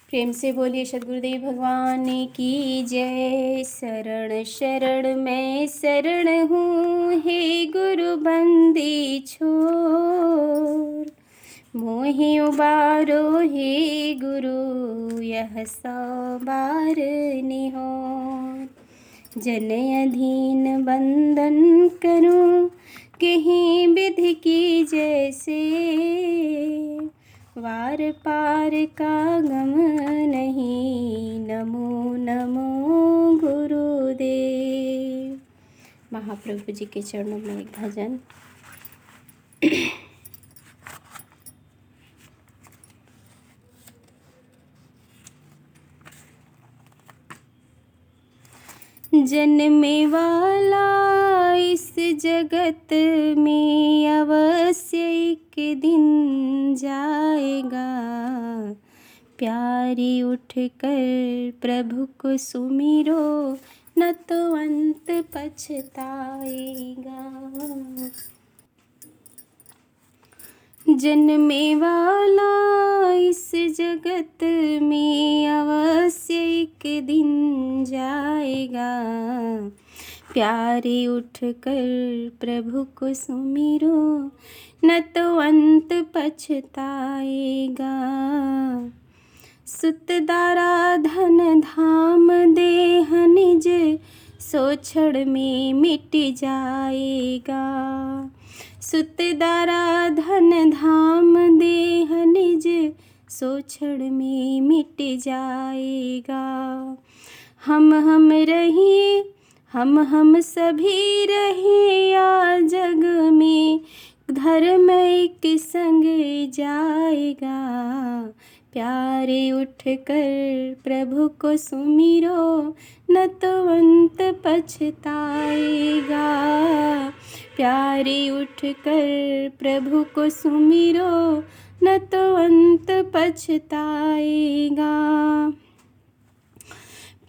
प्रेम से बोलिए सद्गुरुदेव भगवान की जय। शरण शरण मैं शरण हूँ, हे गुरु बंदी छोर। मोहि उबारो हे गुरु, यह सौ बार निहोर। जन अधीन बंदन करूँ, कहीं विधि की जैसे। वार पार का गम नहीं, नमो नमो गुरुदेव। महाप्रभु जी के चरणों में एक भजन। जन्मे वाला इस जगत में अवश्य एक दिन जाएगा। प्यारी उठकर प्रभु को सुमिरो, न तो अंत पछताएगा। जन्मे वाला इस जगत में अवश्य एक दिन जाएगा। प्यारे उठकर प्रभु को सुमिरो, न तो अंत पछताएगा। सुत दारा धन धाम देह निज, सो क्षण में मिट जाएगा। सुत दारा धन धाम देह निज, सो क्षण में मिट जाएगा। हम रहे, हम सभी रहे या जग में, धर्म एक संग जाएगा। प्यारे उठकर प्रभु को सुमिरो, न तो अंत पछताएगा। प्यारे उठकर प्रभु को सुमिरो, न तो अंत पछताएगा।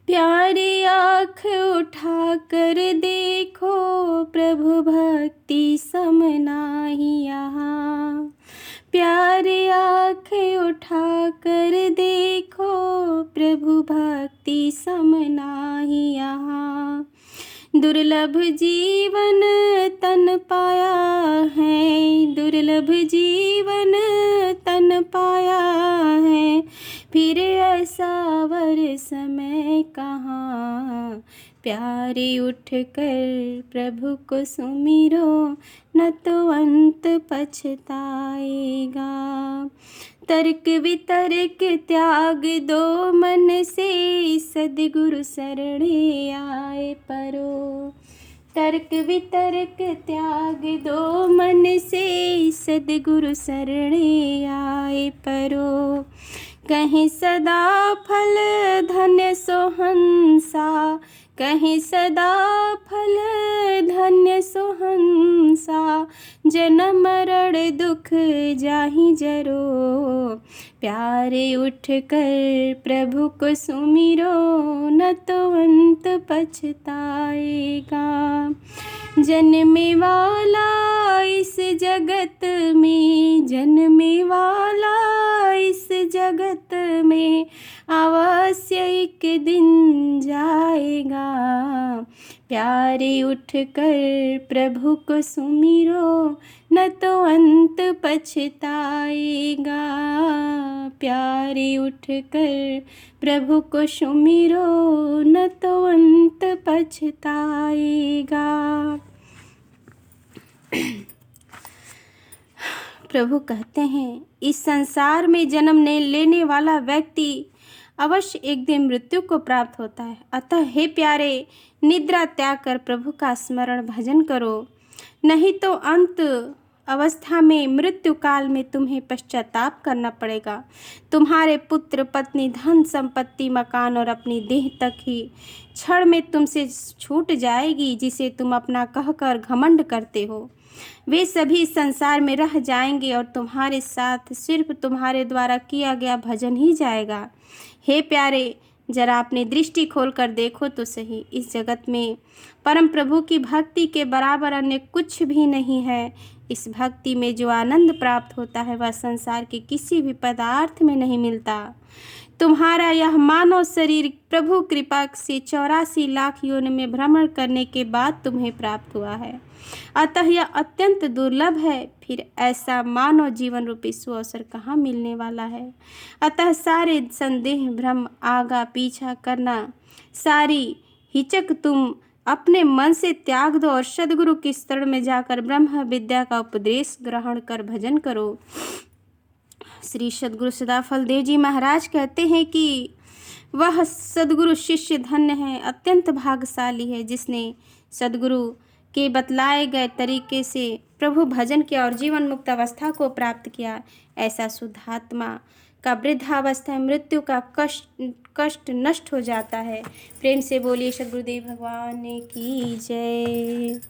प्यारी आँख उठा कर देखो, प्रभु भक्ति सम नाही यहाँ। प्यारी आँख उठा कर देखो, प्रभु भक्ति सम नाही यहाँ। दुर्लभ जीवन तन पाया है, दुर्लभ जीवन तन पाया है। फिर ऐसा वर समय कहाँ। प्यारे उठकर प्रभु को सुमिरो, न तो अंत पछताएगा। तर्क वितर्क त्याग दो मन से, सद्गुरु शरणे आए परो। तर्क वितर्क त्याग दो मन से, सद्गुरु शरणे आए परो। कहीं सदा फल धन्य सोहंसा, कहीं सदा फल धन्य सोहंसा। जन्म मरण दुख जाहि जरो। प्यारे उठकर प्रभु को सुमिरो, न तो अंत पछताएगा। जन्मे वाला इस जगत में, जन्मे वाला इस जगत में अवश्य एक दिन जाएगा। प्यारे उठकर प्रभु को सुमिरो, न तो अंत पछताएगा। प्यारे उठकर प्रभु को सुमिरो, न तो अंत पछताएगा। प्रभु कहते हैं, इस संसार में जन्म लेने वाला व्यक्ति अवश्य एक दिन मृत्यु को प्राप्त होता है। अतः हे प्यारे, निद्रा त्याग कर प्रभु का स्मरण भजन करो, नहीं तो अंत अवस्था में मृत्यु काल में तुम्हें पश्चाताप करना पड़ेगा। तुम्हारे पुत्र पत्नी धन संपत्ति मकान और अपनी देह तक ही क्षण में तुमसे छूट जाएगी, जिसे तुम अपना कहकर घमंड करते हो। वे सभी संसार में रह जाएंगे और तुम्हारे साथ सिर्फ तुम्हारे द्वारा किया गया भजन ही जाएगा। हे प्यारे, जरा अपनी दृष्टि खोलकर देखो तो सही। इस जगत में परम प्रभु की भक्ति के बराबर अन्य कुछ भी नहीं है। इस भक्ति में जो आनंद प्राप्त होता है वह संसार के किसी भी पदार्थ में नहीं मिलता। तुम्हारा यह मानव शरीर प्रभु कृपा से 84 लाख योनि में भ्रमण करने के बाद तुम्हें प्राप्त हुआ है, अतः यह अत्यंत दुर्लभ है। फिर ऐसा मानव जीवन रूपी सुअवसर कहाँ मिलने वाला है। अतः सारे संदेह, भ्रम, आगा पीछा करना, सारी हिचक तुम अपने मन से त्याग दो और सदगुरु की शरण में जाकर ब्रह्म विद्या का उपदेश ग्रहण कर भजन करो। श्री सदगुरु सदाफल देव जी महाराज कहते हैं कि वह सदगुरु शिष्य धन्य है, अत्यंत भाग्यशाली है, जिसने सदगुरु के बतलाए गए तरीके से प्रभु भजन किया और जीवन मुक्त अवस्था को प्राप्त किया। ऐसा शुद्धात्मा का वृद्धावस्था मृत्यु का कष्ट नष्ट हो जाता है। प्रेम से बोलिए सद्गुरुदेव भगवान की जय।